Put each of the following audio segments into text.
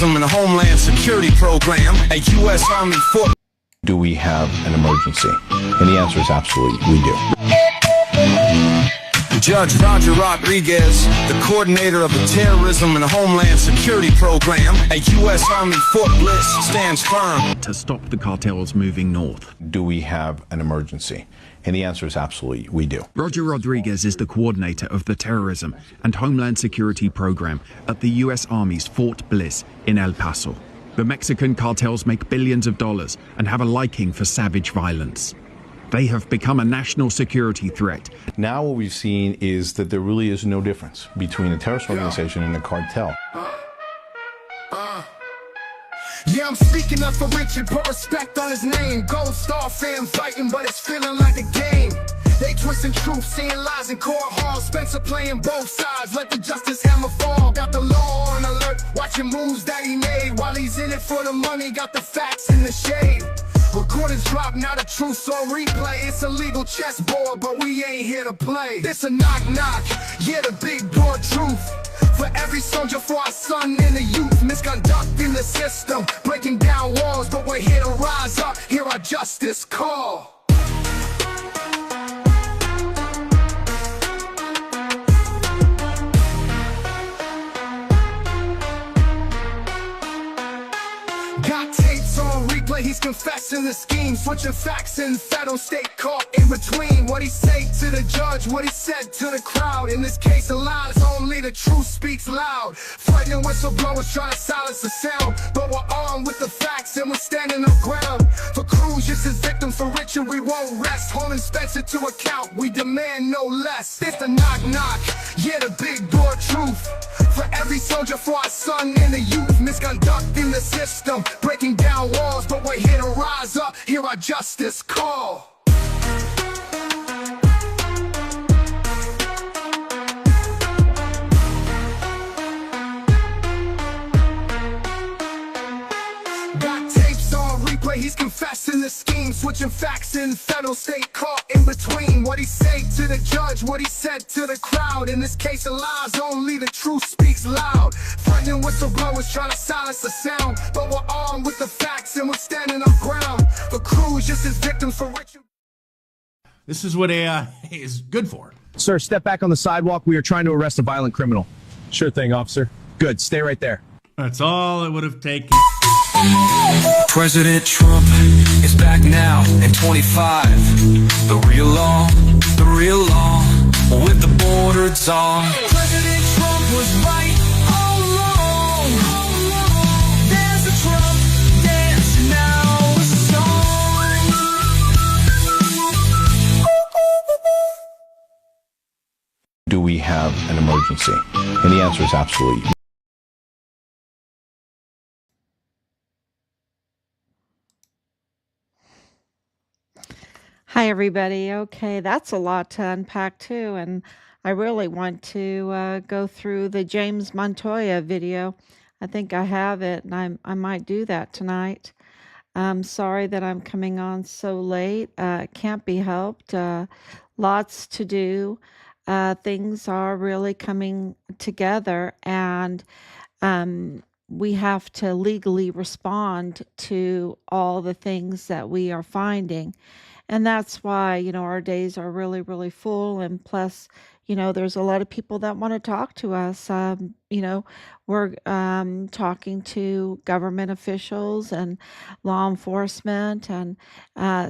terrorism and a homeland security program, a U.S. Army Fort. Do we have an emergency? And the answer is absolutely, we do. Judge Roger Rodriguez, the coordinator of the terrorism and the homeland security program, a U.S. Army Fort Bliss, stands firm to stop the cartels moving north. Do we have an emergency? And the answer is absolutely, we do. Roger Rodriguez is the coordinator of the terrorism and homeland security program at the U.S. Army's Fort Bliss in El Paso. The Mexican cartels make billions of dollars and have a liking for savage violence. They have become a national security threat. Now what we've seen is that there really is no difference between a terrorist organization and a cartel. Yeah, I'm speaking up for Richard, put respect on his name. Gold Star fan fighting, but it's feeling like a game. They twisting truth, seeing lies in court halls. Spencer playing both sides, let the justice hammer fall. Got the law on alert, watching moves that he made. While he's in it for the money, got the facts in the shade. Recordings drop, now the truth's on replay. It's a legal chessboard, but we ain't here to play. This a knock knock, yeah, the big broad truth. For every soldier, for our son and the youth. Misconducting the system, breaking down walls, but we're here to rise up, hear our justice call. Got tapes on replay, he's confessing the scheme. Switching facts in federal state court in between. What he say to the judge, what he said to the crowd. In this case of lies, only the truth speaks loud. Frightening whistleblowers trying to silence the sound. But we're armed with the facts and we're standing our ground. For Cruz, just his victim, for Richard we won't rest. Holding Spencer to account, we demand no less. It's the knock knock, yeah, the big door truth. For every soldier, for our son and the youth. Misconducting the system, breaking down walls, but we're here to rise up, hear our justice call. Got tapes on replay, he's confessing the scheme. Switching facts in federal state court in between. What he say to the judge, what he said to the crowd. In this case of lies, only the truth speaks loud. Frightening whistleblowers trying to silence the sound. But we're armed with the facts and we're standing our ground. For Cruz, just as victims, for Richard. This is what AI is good for. Sir, step back on the sidewalk. We are trying to arrest a violent criminal. Sure thing, officer. Good. Stay right there. That's all it would have taken. President Trump is back now in 25. The real law, with the borders on. President Trump was right all along. There's a Trump dance, now a song. Do we have an emergency? And the answer is absolutely. Hi, everybody. Okay, that's a lot to unpack, too, and I really want to go through the James Montoya video. I think I have it, and I might do that tonight. I'm sorry that I'm coming on so late. It can't be helped. Lots to do. Things are really coming together, and we have to legally respond to all the things that we are finding. And that's why, our days are really, really full. And plus, there's a lot of people that want to talk to us. We're talking to government officials and law enforcement. And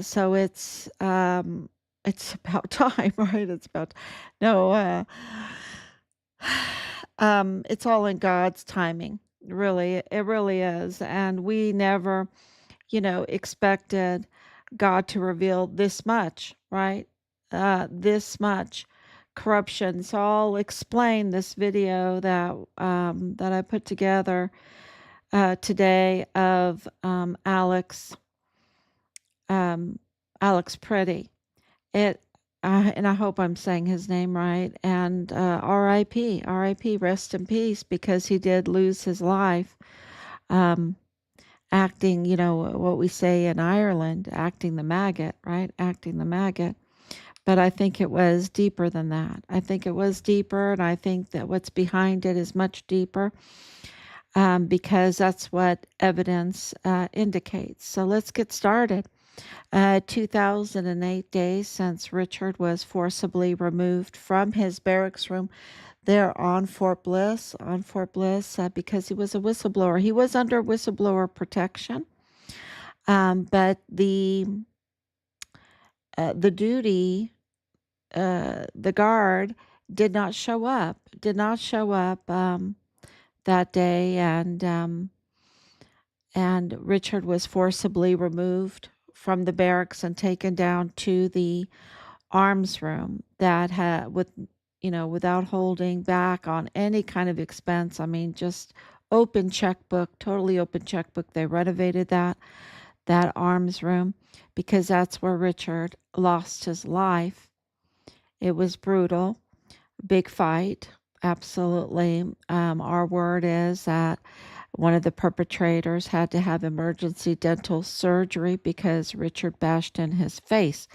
so it's about time, right? It's all in God's timing. Really, it really is. And we never, expected God to reveal this much, right? This much corruption. So I'll explain this video that I put together today of Alex Pretty. And I hope I'm saying his name right. And R.I.P., rest in peace, because he did lose his life. Acting, what we say in Ireland, acting the maggot, right? Acting the maggot. But I think it was deeper than that. I think it was deeper, and I think that what's behind it is much deeper. because that's what evidence indicates. So let's get started. 2008 days since Richard was forcibly removed from his barracks room there on Fort Bliss, because he was a whistleblower. He was under whistleblower protection, but the duty, the guard did not show up. That day, and Richard was forcibly removed from the barracks and taken down to the arms room that had without holding back on any kind of expense. I mean, just open checkbook, totally open checkbook. They renovated that arms room because that's where Richard lost his life. It was brutal, big fight, absolutely. Our word is that one of the perpetrators had to have emergency dental surgery because Richard bashed in his face.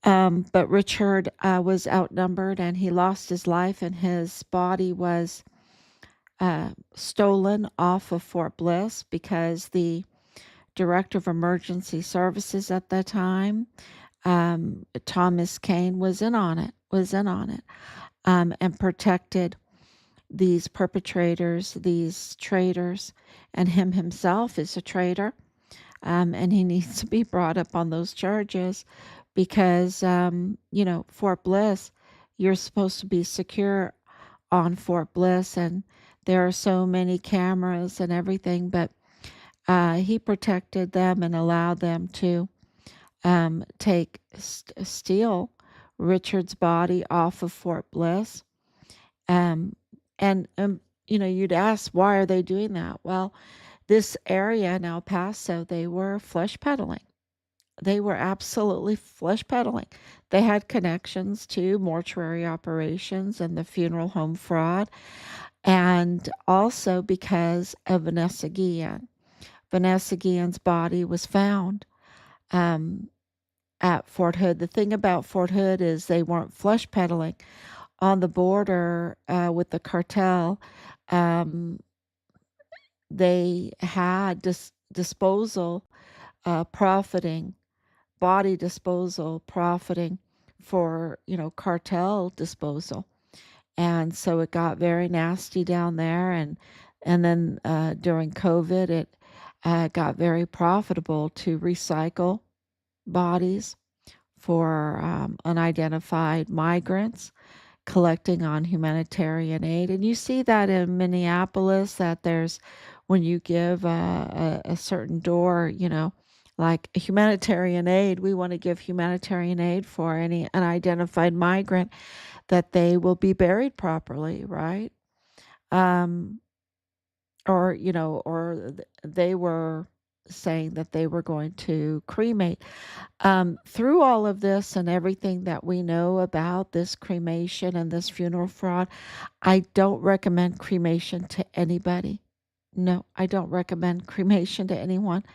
But Richard was outnumbered and he lost his life, and his body was stolen off of Fort Bliss because the director of emergency services at that time, Thomas Kane, was in on it, and protected these perpetrators, these traitors, and him himself is a traitor, and he needs to be brought up on those charges because, Fort Bliss, you're supposed to be secure on Fort Bliss, and there are so many cameras and everything, but he protected them and allowed them to steal Richard's body off of Fort Bliss. And you'd ask, why are they doing that? Well, this area in El Paso, they were flesh peddling. They were absolutely flesh peddling. They had connections to mortuary operations and the funeral home fraud, and also because of Vanessa Guillen. Vanessa Guillen's body was found at Fort Hood. The thing about Fort Hood is they weren't flesh peddling. On the border with the cartel, they had disposal, profiting, body disposal, profiting for, cartel disposal. And so it got very nasty down there. And then during COVID, it got very profitable to recycle bodies for unidentified migrants, collecting on humanitarian aid. And you see that in Minneapolis, that there's, when you give a certain door, like humanitarian aid, we want to give humanitarian aid for any unidentified migrant, that they will be buried properly, right? Or they were saying that they were going to cremate. Through all of this and everything that we know about this cremation and this funeral fraud, I don't recommend cremation to anybody. No, I don't recommend cremation to anyone.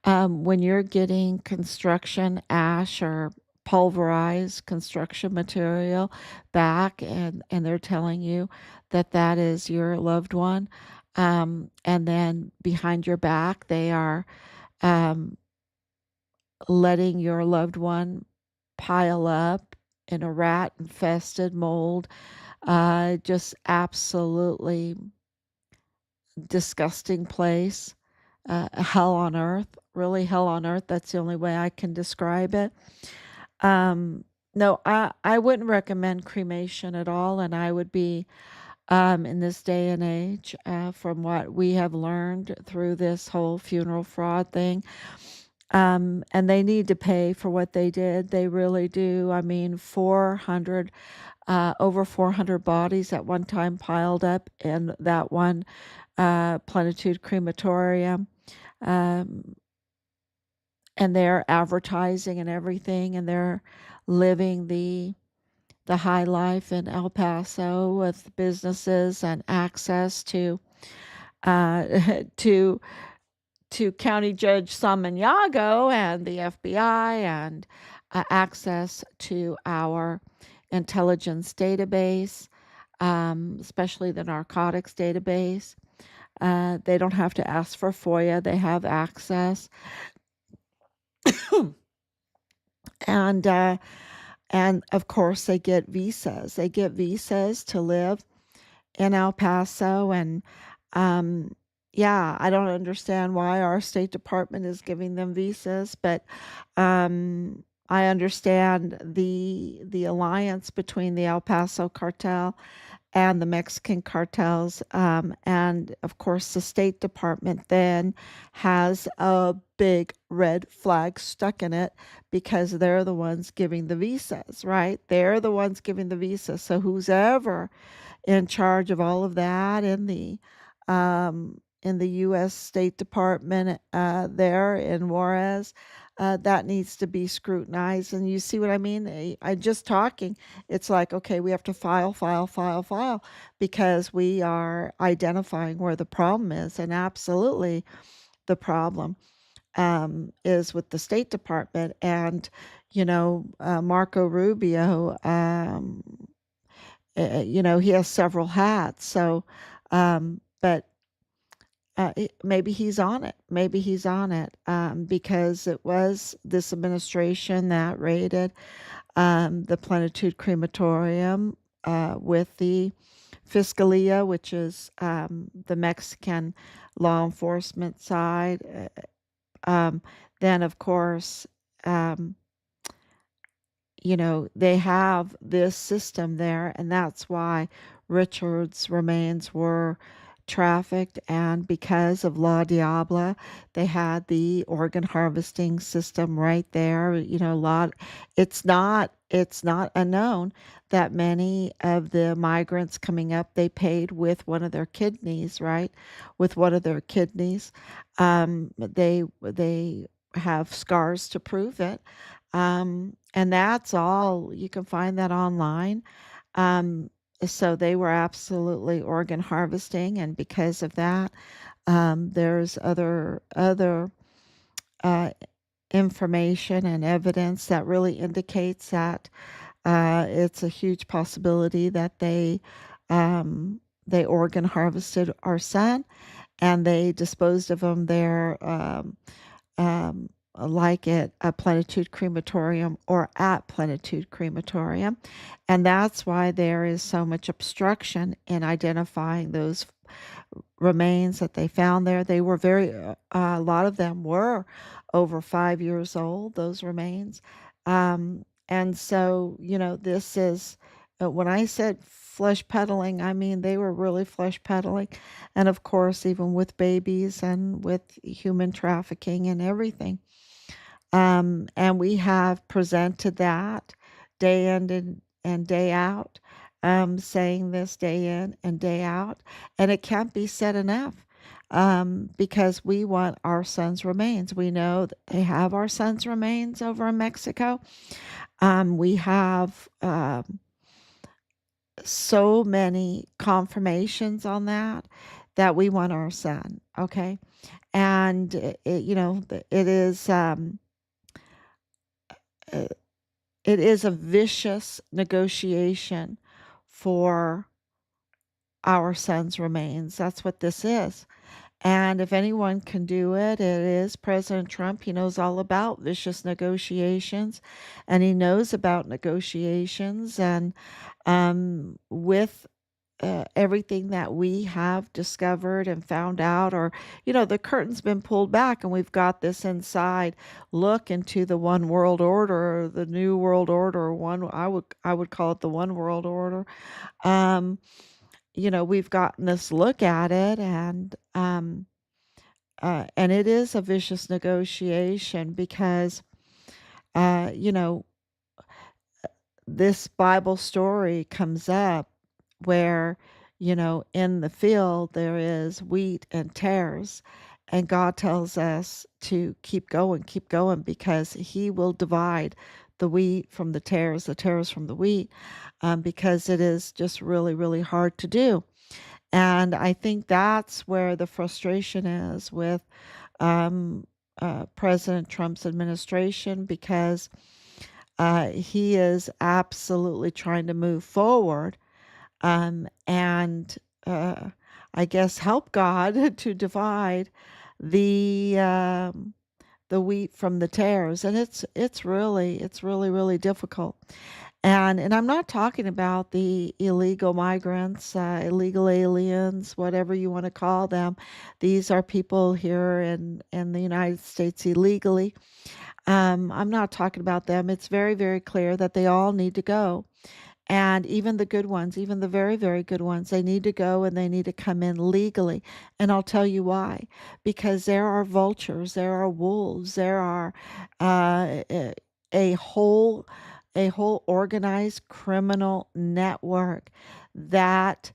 When you're getting construction ash or pulverized construction material back, and they're telling you that is your loved one, and then behind your back they are letting your loved one pile up in a rat infested mold, just absolutely disgusting place, hell on earth, really hell on earth. That's the only way I can describe it. No, I wouldn't recommend cremation at all, and I would be, in this day and age, from what we have learned through this whole funeral fraud thing, and they need to pay for what they did. They really do. I mean, 400, over 400 bodies at one time piled up in that one Plenitude crematorium. And they're advertising and everything, and they're living the high life in El Paso with businesses and access to to County Judge Samaniago and the FBI, and access to our intelligence database, especially the narcotics database. They don't have to ask for FOIA. They have access. And of course, they get visas. They get visas to live in El Paso. And yeah, I don't understand why our State Department is giving them visas, but I understand the alliance between the El Paso cartel and the Mexican cartels. And of course, the State Department then has a big red flag stuck in it because they're the ones giving the visas, right? They're the ones giving the visas. So who's ever in charge of all of that in the U.S. State Department there in Juarez, that needs to be scrutinized. And you see what I mean? I just talking. It's like, okay, we have to file, because we are identifying where the problem is. And absolutely the problem is with the State Department. And, Marco Rubio, he has several hats. So, but maybe he's on it. Maybe he's on it because it was this administration that raided the Plenitude Crematorium with the Fiscalia, which is the Mexican law enforcement side. Then, of course, they have this system there, and that's why Richard's remains were trafficked. And because of La Diabla, they had the organ harvesting system right there. It's not unknown that many of the migrants coming up, they paid with one of their kidneys, right? With one of their kidneys. They have scars to prove it. And that's all. You can find that online. So they were absolutely organ harvesting, and because of that, there's other information and evidence that really indicates that it's a huge possibility that they organ harvested our son, and they disposed of him there. Like at a Plenitude Crematorium or at Plenitude Crematorium. And that's why there is so much obstruction in identifying those remains that they found there. They were a lot of them were over 5 years old, those remains. And so, this is, when I said flesh peddling, I mean, they were really flesh peddling. And of course, even with babies and with human trafficking and everything. And we have presented that day in and day out, saying this day in and day out. And it can't be said enough because we want our son's remains. We know that they have our son's remains over in Mexico. We have so many confirmations on that we want our son, okay? And, it is a vicious negotiation for our son's remains. That's what this is. And if anyone can do it, it is President Trump. He knows all about vicious negotiations, and he knows about negotiations. And with everything that we have discovered and found out, or the curtain's been pulled back and we've got this inside look into the one world order, or the new world order, I would call it the one world order. We've gotten this look at it, and it is a vicious negotiation because this Bible story comes up where, in the field there is wheat and tares, and God tells us to keep going, because he will divide the wheat from the tares from the wheat, because it is just really, really hard to do. And I think that's where the frustration is with President Trump's administration, because he is absolutely trying to move forward. And I guess, help God to divide the wheat from the tares, and it's really difficult. And I'm not talking about the illegal migrants, illegal aliens, whatever you want to call them. These are people here in the United States illegally. I'm not talking about them. It's very, very clear that they all need to go. And even the good ones, even the very, very good ones, they need to go and they need to come in legally. And I'll tell you why. Because there are vultures, there are wolves, there are a, a whole a whole organized criminal network that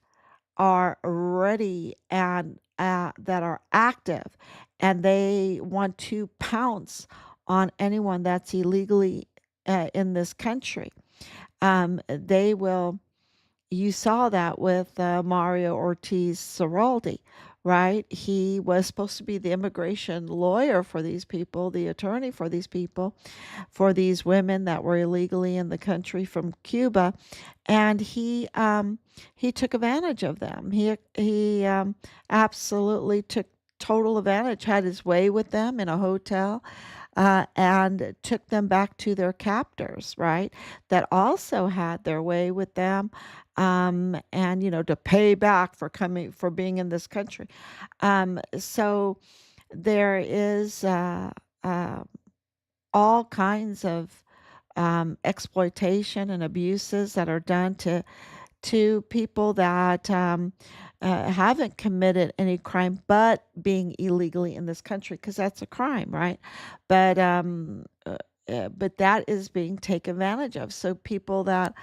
are ready and that are active, and they want to pounce on anyone that's illegally in this country. They will. You saw that with Mario Ortiz Serraldi, right? He was supposed to be the immigration lawyer for these people, the attorney for these people, for these women that were illegally in the country from Cuba, and he took advantage of them. He absolutely took total advantage, had his way with them in a hotel, and took them back to their captors, right? That also had their way with them, and to pay back for being in this country. So there is all kinds of exploitation and abuses that are done to people that haven't committed any crime but being illegally in this country, because that's a crime, right? But that is being taken advantage of. So people that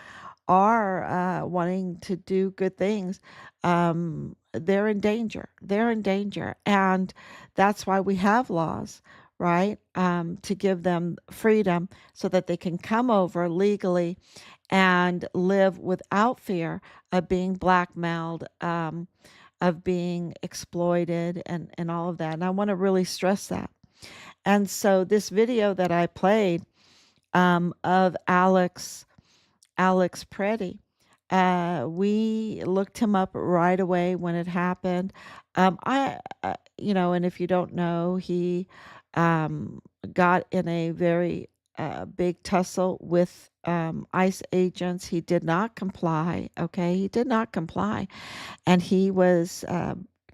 are wanting to do good things, they're in danger. They're in danger, and that's why we have laws, right? To give them freedom so that they can come over legally and live without fear of being blackmailed, of being exploited, and all of that. And I want to really stress that. And so this video that I played of Alex Preddy, we looked him up right away when it happened. And if you don't know, he got in a very big tussle with ICE agents. He did not comply. Okay, he did not comply, and he was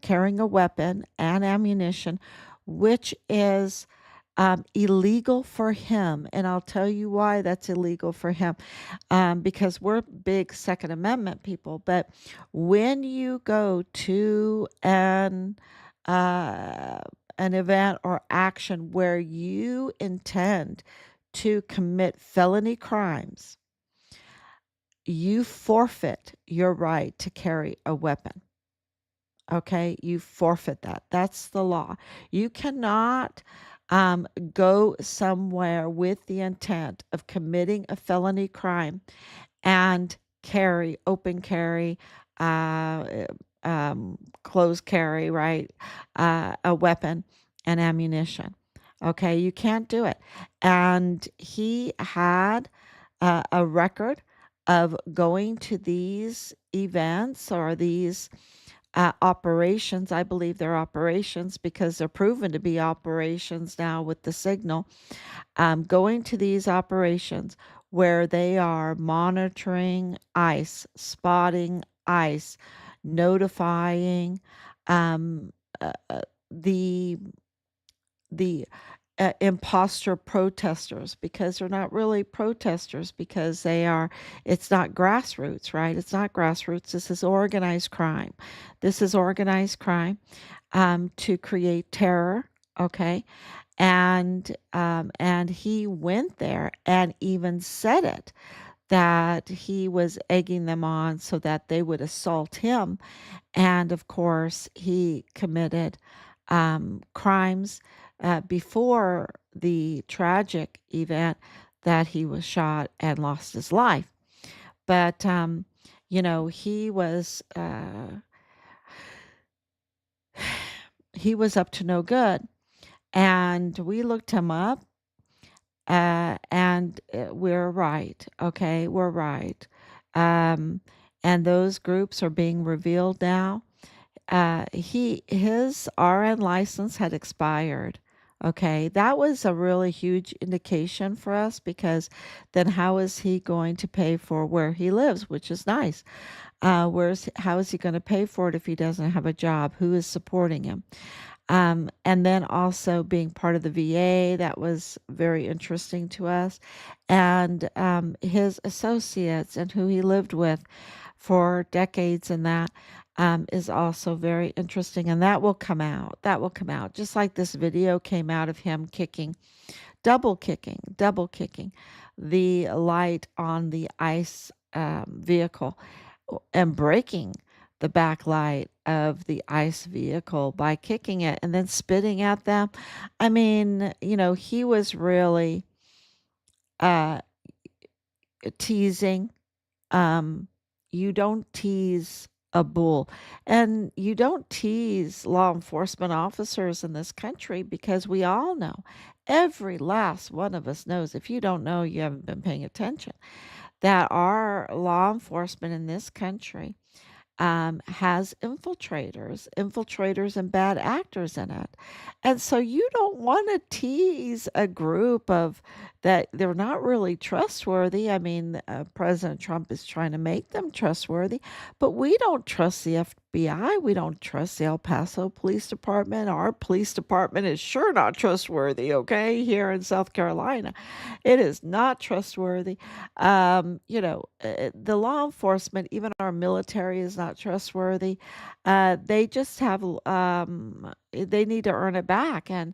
carrying a weapon and ammunition, which is illegal for him. And I'll tell you why that's illegal for him, because we're big Second Amendment people. But when you go to an event or action where you intend to commit felony crimes, you forfeit your right to carry a weapon. Okay, you forfeit that. That's the law. You cannot go somewhere with the intent of committing a felony crime and open carry, uh, closed carry, right? A weapon and ammunition. Okay, you can't do it. And he had a record of going to these events or these operations. I believe they're operations because they're proven to be operations now with the signal. Going to these operations where they are monitoring ICE, spotting ICE, notifying um, the imposter protesters, because they're not really protesters, because it's not grassroots, right? It's not grassroots. This is organized crime. This is organized crime to create terror, okay? And he went there and even said it, that he was egging them on so that they would assault him. And of course, he committed crimes before the tragic event that he was shot and lost his life. But, he was up to no good. And we looked him up, and we're right. Okay, we're right. And those groups are being revealed now. his RN license had expired. Okay, that was a really huge indication for us because then how is he going to pay for where he lives, which is nice. How is he going to pay for it if he doesn't have a job? Who is supporting him? And then also being part of the VA, that was very interesting to us. And his associates and who he lived with for decades and that is also very interesting. And that will come out. That will come out. Just like this video came out of him double kicking the light on the ICE vehicle and breaking the backlight of the ICE vehicle by kicking it and then spitting at them. I mean, he was really uh, teasing. Um, you don't tease a bull, and you don't tease law enforcement officers in this country because we all know, every last one of us knows. If you don't know, you haven't been paying attention, that our law enforcement in this country has infiltrators and bad actors in it. And so you don't want to tease a group of that they're not really trustworthy. I mean, President Trump is trying to make them trustworthy, but we don't trust the FBI. We don't trust the El Paso Police Department. Our police department is sure not trustworthy, okay, here in South Carolina. It is not trustworthy. The law enforcement, even our military, is not trustworthy. They just have, they need to earn it back, and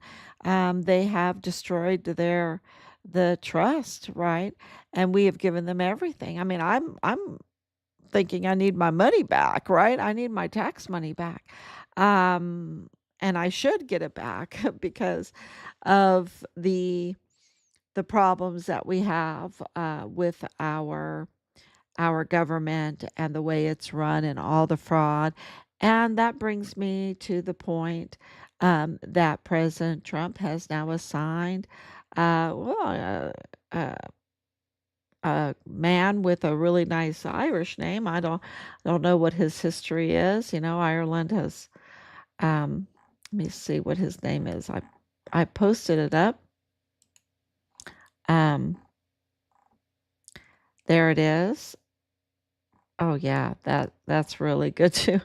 they have destroyed the trust, right? And we have given them everything. I mean, I'm thinking I need my money back, right? I need my tax money back. And I should get it back because of the problems that we have with our government and the way it's run and all the fraud. And that brings me to the point that President Trump has now assigned a man with a really nice Irish name. I don't know what his history is. Ireland has. Let me see what his name is. I posted it up. Um, there it is. Oh yeah, that's really good too.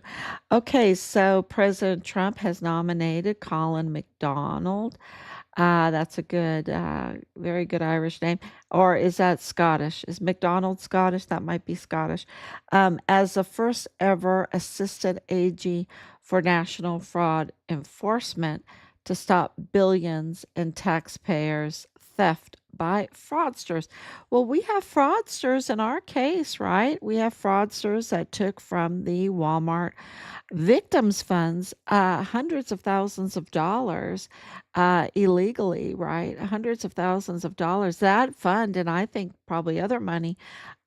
Okay, so President Trump has nominated Colin McDonald. That's a good, very good Irish name. Or is that Scottish? Is McDonald Scottish? That might be Scottish. As the first ever assistant AG for national fraud enforcement to stop billions in taxpayers' theft by fraudsters. Well, we have fraudsters in our case, right? We have fraudsters that took from the Walmart victims funds hundreds of thousands of dollars illegally, right? Hundreds of thousands of dollars. That fund, and I think probably other money,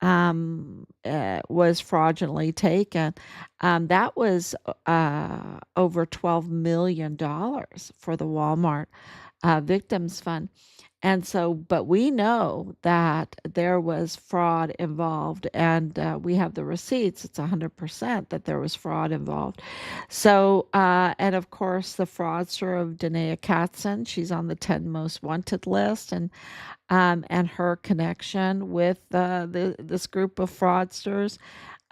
was fraudulently taken. That was over $12 million for the Walmart victims fund. And so, but we know that there was fraud involved, and we have the receipts. It's 100% that there was fraud involved. So, and of course, the fraudster of Danae Katzen, she's on the 10 most wanted list, and her connection with this group of fraudsters.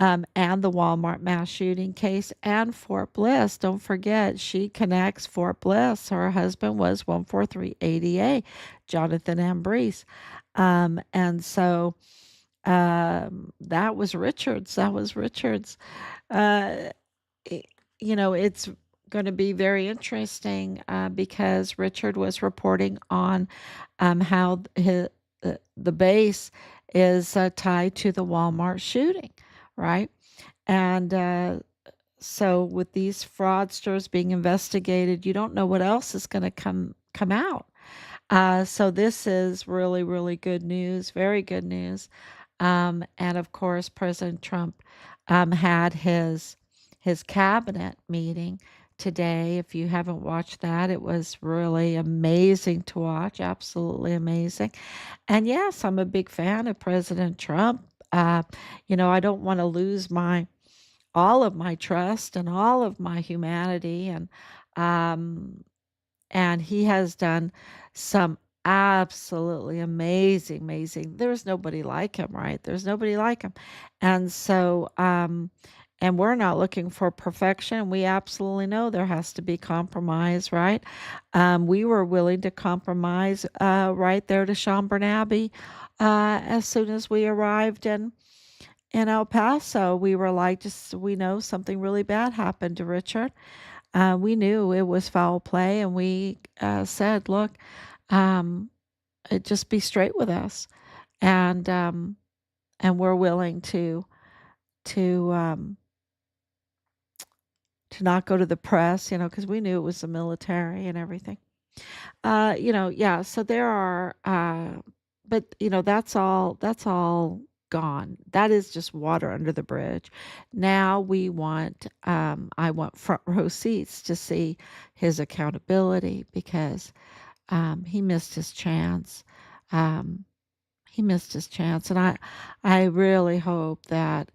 And the Walmart mass shooting case and Fort Bliss. Don't forget, she connects Fort Bliss. Her husband was 143 ADA, Jonathan Ambrose. And so that was Richards. That was Richards. Uh, it's going to be very interesting because Richard was reporting on how the base is tied to the Walmart shooting, right? And so with these fraudsters being investigated, you don't know what else is going to come out. So this is really, really good news, very good news. And of course, President Trump had his cabinet meeting today. If you haven't watched that, it was really amazing to watch, absolutely amazing. And yes, I'm a big fan of President Trump. I don't want to lose my all of my trust and all of my humanity, um, and he has done some absolutely amazing, amazing. There's nobody like him, right? There's nobody like him, and so and we're not looking for perfection. We absolutely know there has to be compromise, right? We were willing to compromise right there to Schaumburg Abbey as soon as we arrived in El Paso. We were like, just we know something really bad happened to Richard. We knew it was foul play, and we said, "Look, um, just be straight with us," and we're willing to um, to not go to the press, because we knew it was the military and everything. Yeah. So there are, but that's all gone. That is just water under the bridge. Now I want front row seats to see his accountability because he missed his chance. Um, he missed his chance, and I really hope that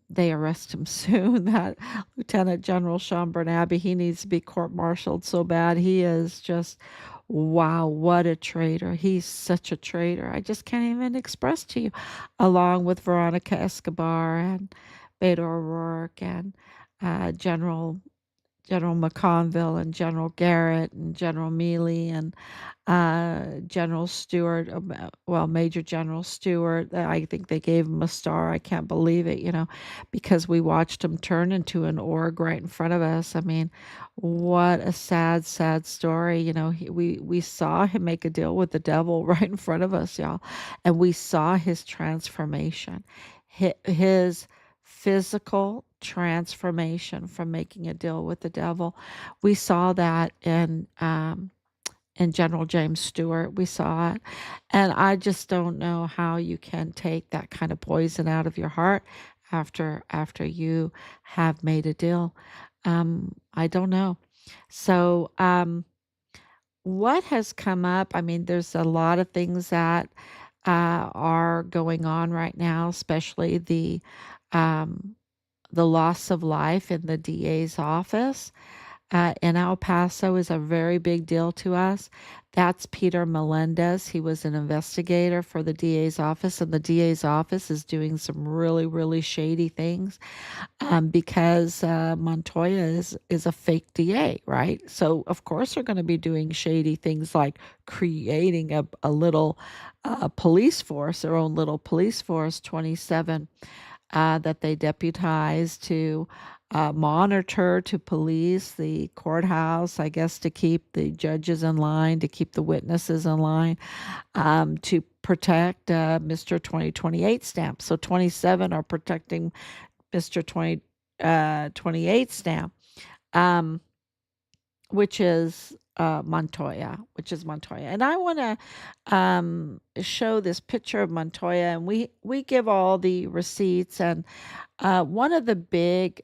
they arrest him soon. That Lieutenant General Sean Bernabe, he needs to be court-martialed so bad. He is just, wow, what a traitor. He's such a traitor. I just can't even express to you, along with Veronica Escobar and Beto O'Rourke and General McConville and General Garrett and General Mealy and General Stewart, well, Major General Stewart. I think they gave him a star. I can't believe it, because we watched him turn into an org right in front of us. I mean, what a sad, sad story. We saw him make a deal with the devil right in front of us, y'all, and we saw his transformation, his physical transformation from making a deal with the devil. We saw that in General James Stewart. We saw it. And I just don't know how you can take that kind of poison out of your heart after you have made a deal. I don't know. So, what has come up? I mean, there's a lot of things that are going on right now, especially um, the loss of life in the DA's office in El Paso is a very big deal to us. That's Peter Melendez. He was an investigator for the DA's office, and the DA's office is doing some really, really shady things because Montoya is a fake DA, right? So, of course, they're going to be doing shady things like creating a little police force, their own little police force, 27 that they deputize to monitor, to police the courthouse, I guess, to keep the judges in line, to keep the witnesses in line, to protect Mr. 2028 stamp. So 27 are protecting Mr. 2028 stamp, which is Montoya, And I want to show this picture of Montoya, and we give all the receipts. And one of the big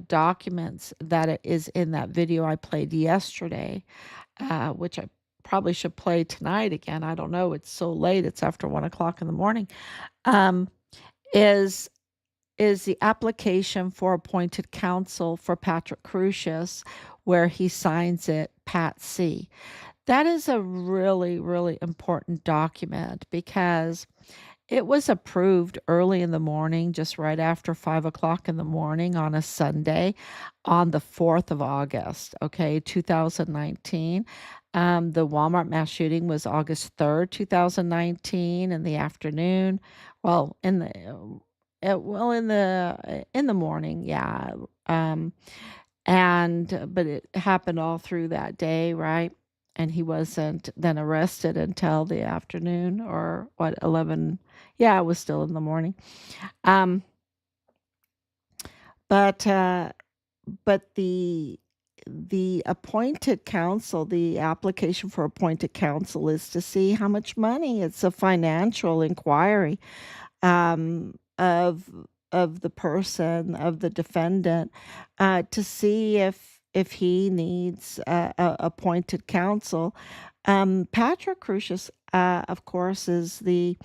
documents that is in that video I played yesterday, which I probably should play tonight again. I don't know. It's so late. It's after 1 o'clock in the morning. Is the application for appointed counsel for Patrick Crucius, where he signs it Pat C. That is a really, really important document because it was approved early in the morning, just right after 5 o'clock in the morning on a Sunday on the 4th of August, 2019. The Walmart mass shooting was August 3rd, 2019 in the afternoon. Well, in the morning, yeah. But it happened all through that day, right? And he wasn't then arrested until the afternoon or 11. Yeah, it was still in the morning. Um, but the appointed counsel, the application for appointed counsel is to see how much money. It's a financial inquiry of the person, of the defendant, to see if he needs appointed counsel. Patrick Crucius, of course, is the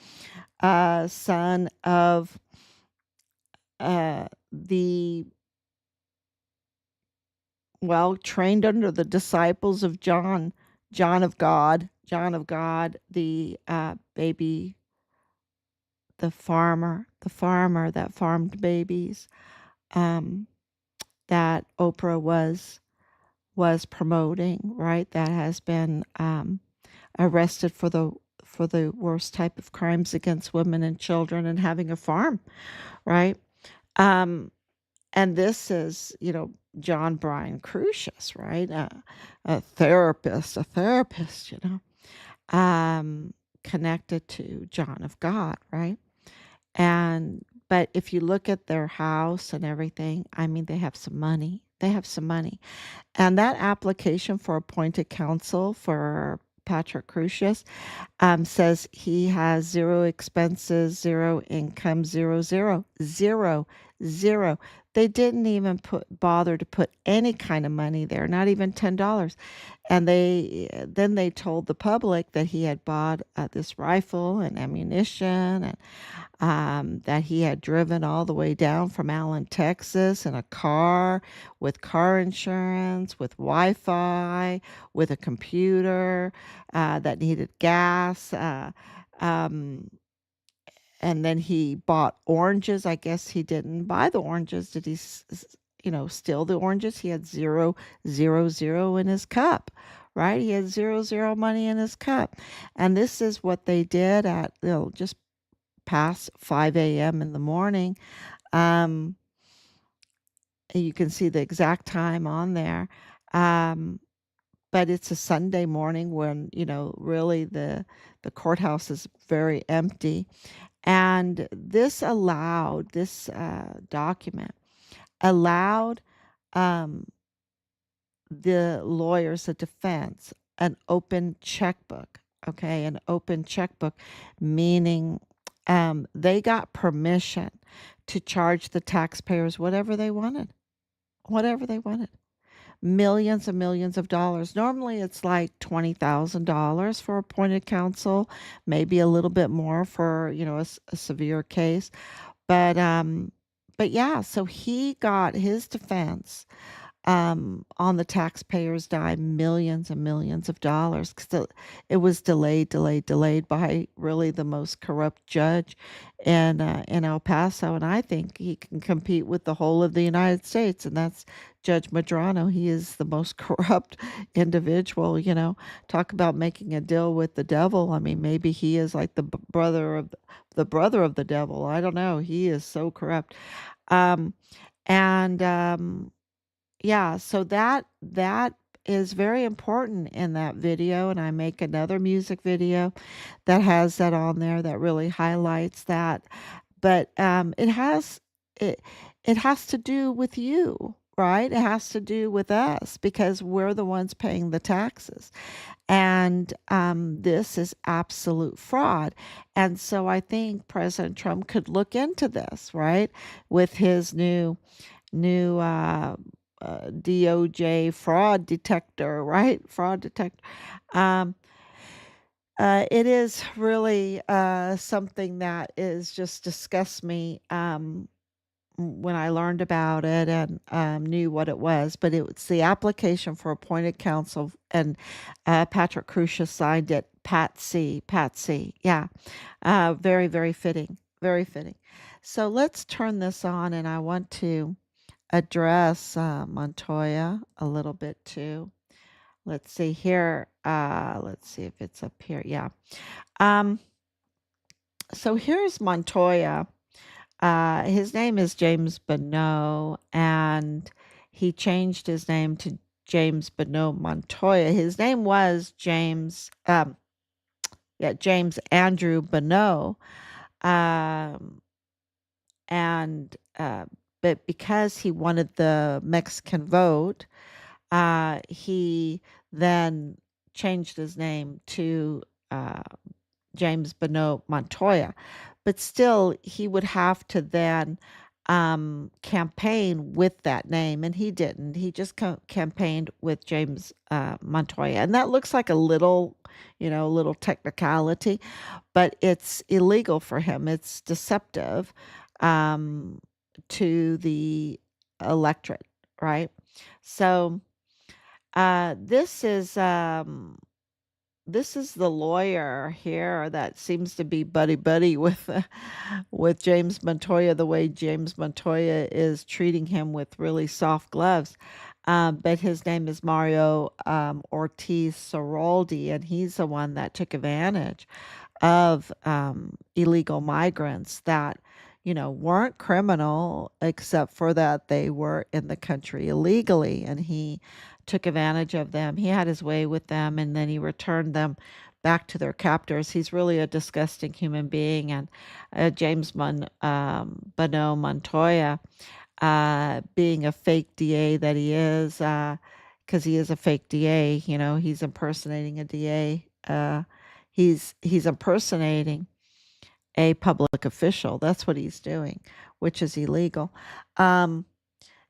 son of the trained under the disciples of John of God, the baby, the farmer that farmed babies, um, that Oprah was promoting, right? That has been arrested for the worst type of crimes against women and children and having a farm, right? Um, and this is, John Brian Crucius, right? A therapist, connected to John of God, right? But if you look at their house and everything, I mean, they have some money. And that application for appointed counsel for Patrick Crucius says he has zero expenses, zero income, zero. They didn't even bother to put any kind of money there, not even $10. And then they told the public that he had bought this rifle and ammunition, and that he had driven all the way down from Allen, Texas in a car with car insurance, with Wi-Fi, with a computer that needed gas. And then he bought oranges. I guess he didn't buy the oranges. Did he, steal the oranges? He had zero in his cup, right? He had zero money in his cup. And this is what they did at, just past 5 a.m. in the morning. You can see the exact time on there. But it's a Sunday morning when, really the courthouse is very empty. And this document allowed the lawyers, the defense, an open checkbook. Okay, an open checkbook, meaning they got permission to charge the taxpayers whatever they wanted. Millions and millions of dollars. Normally it's like $20,000 for appointed counsel, maybe a little bit more for, a severe case. But yeah, so he got his defense on the taxpayers' dime, millions and millions of dollars, because it was delayed by really the most corrupt judge in El Paso. And I think he can compete with the whole of the United States, and that's Judge Medrano. He is the most corrupt individual. Talk about making a deal with the devil. I mean, maybe he is like the brother of the devil. I don't know. He is so corrupt. And yeah, so that is very important in that video, and I make another music video that has that on there that really highlights that. But it has to do with you, right? It has to do with us because we're the ones paying the taxes. And this is absolute fraud. And so I think President Trump could look into this, right? With his new DOJ fraud detector, right? Fraud detector. It is really something that is just disgusts me when I learned about it and knew what it was. But it's the application for appointed counsel, and Patrick Crucius signed it. Pat C. Yeah, very, very fitting. Very fitting. So let's turn this on, and I want to address Montoya a little bit too. Let's see here. Let's see if it's up here. Yeah. So here's Montoya. His name is James Bonneau, and he changed his name to James Bonneau Montoya. His name was James Andrew Bonneau. But because he wanted the Mexican vote, he then changed his name to James Bonneau Montoya. But still, he would have to then campaign with that name, and he didn't. He just campaigned with James Montoya, and that looks like a little technicality, but it's illegal for him. It's deceptive. to the electorate, right? So this is the lawyer here that seems to be buddy buddy with James Montoya, the way James Montoya is treating him with really soft gloves. But his name is Mario Ortiz Soroldi, and he's the one that took advantage of illegal migrants that, weren't criminal except for that they were in the country illegally. And he took advantage of them. He had his way with them, and then he returned them back to their captors. He's really a disgusting human being. And Bonneau Montoya, being a fake DA that he is, because he is a fake DA, he's impersonating a DA. He's impersonating a public official. That's what he's doing, which is illegal.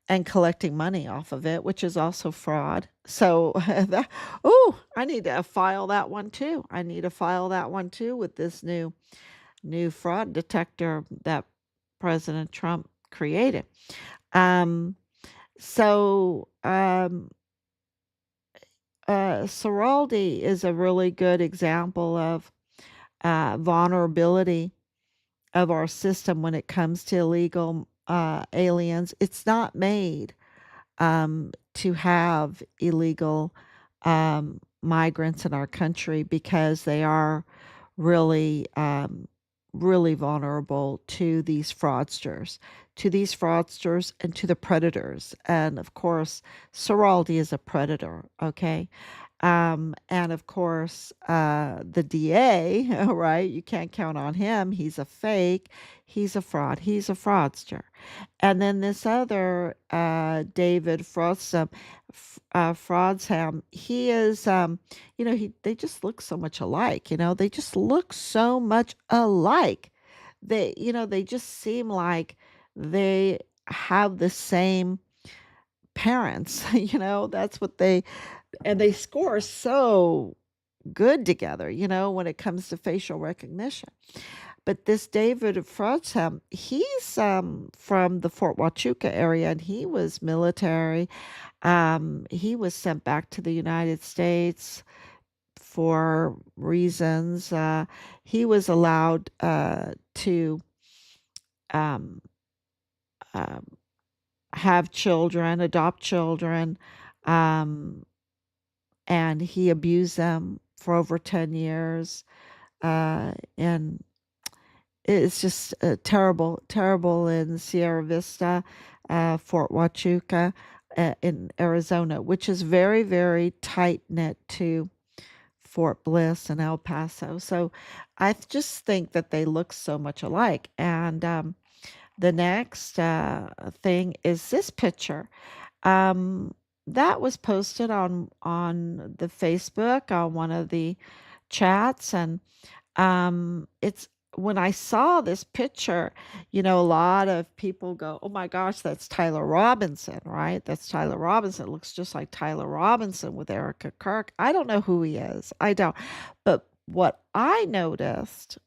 And collecting money off of it, which is also fraud. So I need to file that one too. I need to file that one too with this new fraud detector that President Trump created. Um, so Soraldi is a really good example of vulnerability of our system when it comes to illegal aliens. It's not made to have illegal migrants in our country because they are really, really vulnerable to these fraudsters and to the predators. And of course, Soraldi is a predator, okay? And of course, the DA, right? You can't count on him. He's a fake. He's a fraud. He's a fraudster. And then this other David Frodsham, he is, they just look so much alike. They just look so much alike. They just seem like they have the same parents. That's what and they score so good together, when it comes to facial recognition. But this David Frodsham, he's from the Fort Huachuca area, and he was military. He was sent back to the United States for reasons. He was allowed to um, um, have children, adopt children, um, and he abused them for over 10 years. And it's just terrible, terrible in Sierra Vista, Fort Huachuca, in Arizona, which is very, very tight knit to Fort Bliss and El Paso. So I just think that they look so much alike. And the next thing is this picture. That was posted on the Facebook on one of the chats, and it's when I saw this picture, a lot of people go, "Oh my gosh, that's Tyler Robinson, right? That's Tyler Robinson. It looks just like Tyler Robinson with Erika Kirk." I don't know who he is. I don't. But what I noticed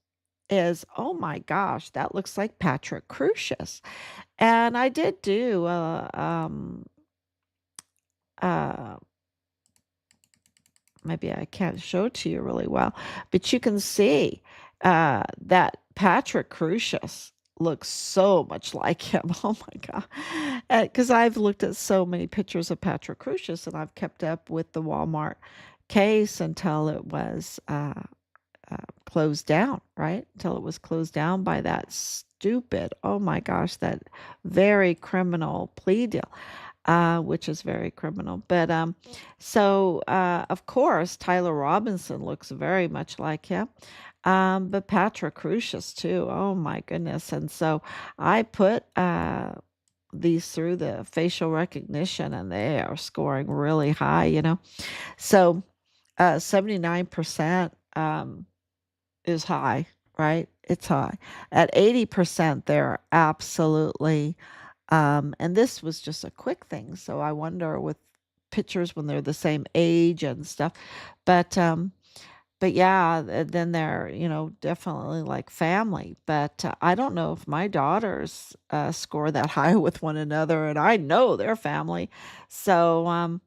is, oh my gosh, that looks like Patrick Crusius. And I did do uh maybe I can't show it to you really well, but you can see that Patrick Crusius looks so much like him. Oh my God. Because I've looked at so many pictures of Patrick Crusius, and I've kept up with the Walmart case until it was closed down, right? Until it was closed down by that stupid, oh my gosh, that very criminal plea deal. Which is very criminal. But of course, Tyler Robinson looks very much like him. But Patrick Crusius too. Oh my goodness. And so I put these through the facial recognition, and they are scoring really high. So 79% is high, right? It's high. At 80%, they're absolutely and this was just a quick thing, so I wonder with pictures when they're the same age and stuff. But but yeah, then they're, definitely like family. But I don't know if my daughters score that high with one another, and I know they're family. So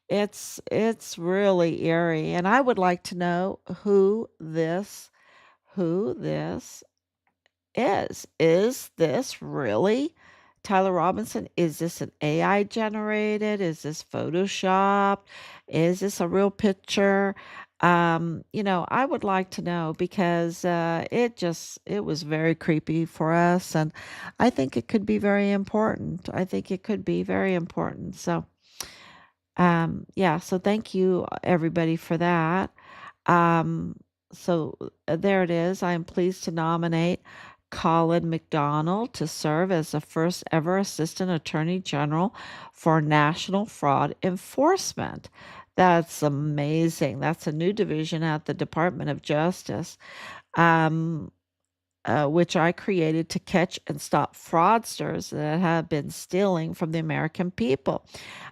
it's really eerie, and I would like to know who this is. Is this really Tyler Robinson? Is this an AI generated? Is this Photoshopped? Is this a real picture? I would like to know because it was very creepy for us, and I think it could be very important. I think it could be very important. So, yeah, so thank you everybody for that. Um, there it is. I am pleased to nominate Colin McDonald to serve as the first ever Assistant Attorney General for National Fraud Enforcement. That's amazing. That's a new division at the Department of Justice. Um, which I created to catch and stop fraudsters that have been stealing from the American people.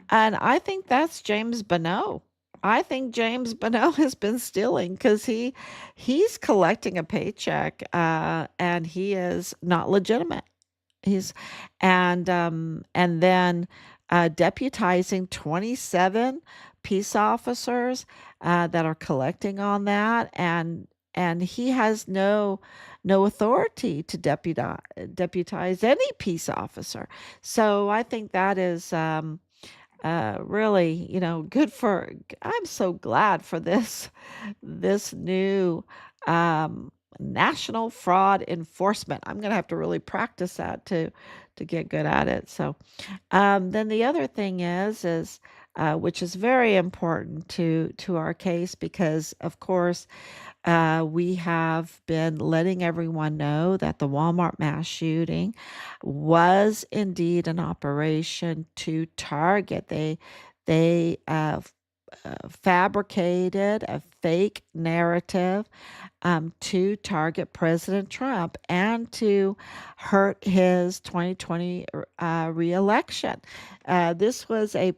And I think that's James Bonneau. I think James Bonneau has been stealing because he's collecting a paycheck and he is not legitimate. He's and then deputizing 27 peace officers that are collecting on that, and he has no authority to deputize any peace officer. So I think that is really, good for. I'm so glad for this new national fraud enforcement. I'm going to have to really practice that to get good at it. So then the other thing is which is very important to our case because of course we have been letting everyone know that the Walmart mass shooting was indeed an operation to target. They fabricated a fake narrative to target President Trump and to hurt his 2020 reelection. This was a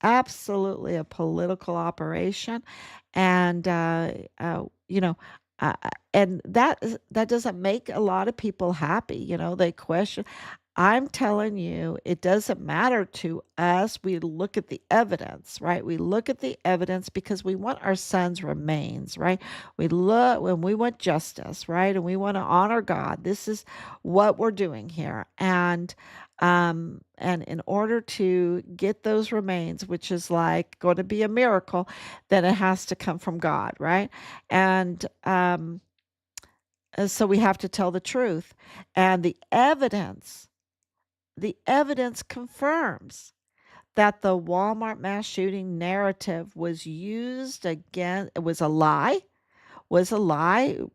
absolutely a political operation, and you know. And that doesn't make a lot of people happy. They question. I'm telling you, it doesn't matter to us. We look at the evidence, right? We look at the evidence because we want our son's remains, right? We look when we want justice, right? And we want to honor God. This is what we're doing here. And in order to get those remains, which is like going to be a miracle, then it has to come from God, right? And so we have to tell the truth. And the evidence confirms that the Walmart mass shooting narrative was used again. It was a lie.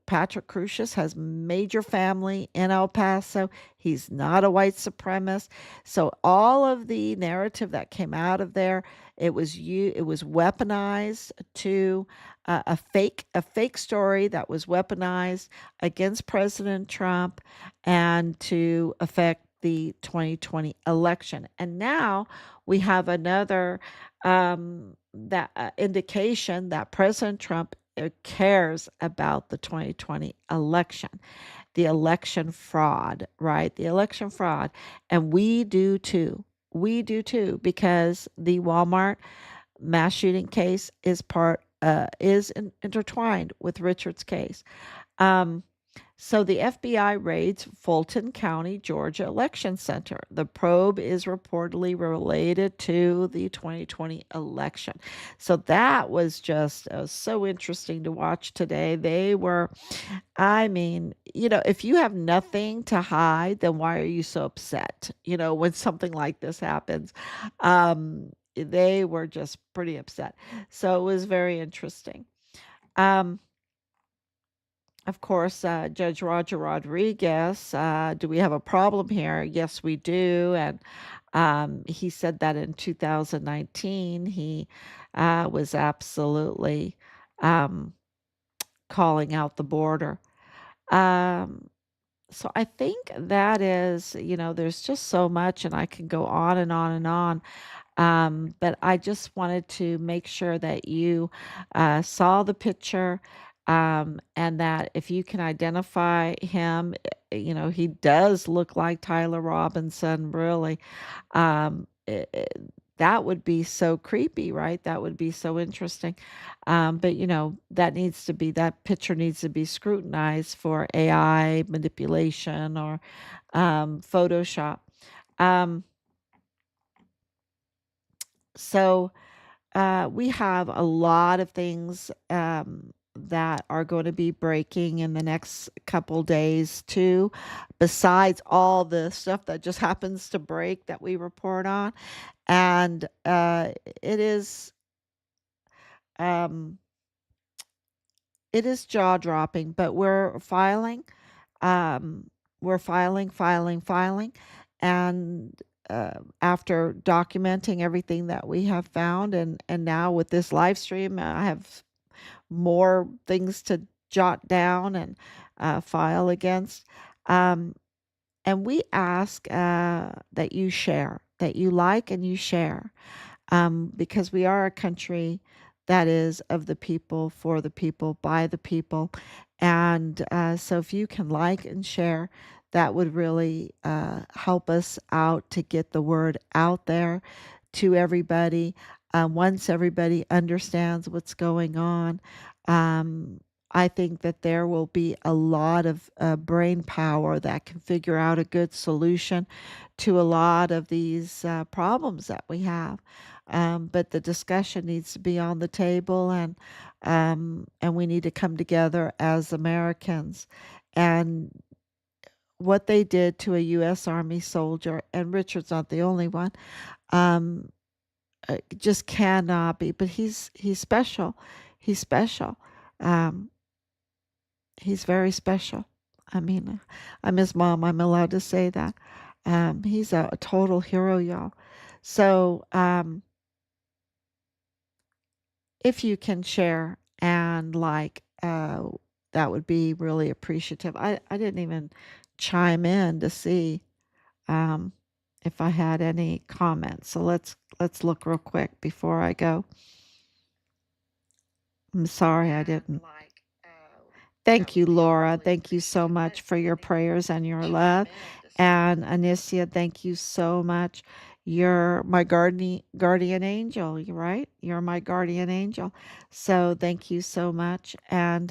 Patrick Crucius has major family in El Paso. He's not a white supremacist. So all of the narrative that came out of there, it was weaponized to a fake story that was weaponized against President Trump and to affect the 2020 election. And now we have another that indication that President Trump cares about the 2020 election, the election fraud, right? The election fraud. And we do too. We do too, because the Walmart mass shooting case is intertwined with Richard's case. Um, so the FBI raids Fulton County, Georgia election center. The probe is reportedly related to the 2020 election. So that was just so interesting to watch today. I mean, if you have nothing to hide, then why are you so upset? When something like this happens, they were just pretty upset. So it was very interesting. Um, of course, Judge Roger Rodriguez, do we have a problem here? Yes, we do. And he said that in 2019, he was absolutely um, calling out the border. Um, so I think that is, there's just so much, and I can go on and on and on. But I just wanted to make sure that you saw the picture, and that if you can identify him, he does look like Tyler Robinson, really. That would be so creepy, right? That would be so interesting. But that picture needs to be scrutinized for AI manipulation or Photoshop. Um, so we have a lot of things that are going to be breaking in the next couple days too, besides all the stuff that just happens to break that we report on. And it is um, it is jaw dropping, but um, we're filing, and after documenting everything that we have found, and now with this live stream, I have more things to jot down and file against. Um, and we ask that you share, that you like and you share, because we are a country that is of the people, for the people, by the people. And so if you can like and share, that would really help us out to get the word out there to everybody. Once everybody understands what's going on, um, I think that there will be a lot of brain power that can figure out a good solution to a lot of these problems that we have. But the discussion needs to be on the table, and we need to come together as Americans. And what they did to a U.S. Army soldier, and Richard's not the only one, um, just cannot be. But he's special. He's special. Um, he's very special. I mean, I'm his mom. I'm allowed to say that. He's a total hero, y'all. So, if you can share and like, that would be really appreciative. I didn't even chime in to see um, if I had any comments. So let's look real quick before I go. I'm sorry I didn't. Thank you, Laura. Thank you so much for your prayers and your love. And Anicia, thank you so much. You're my guardian angel, you right? You're my guardian angel. So thank you so much. And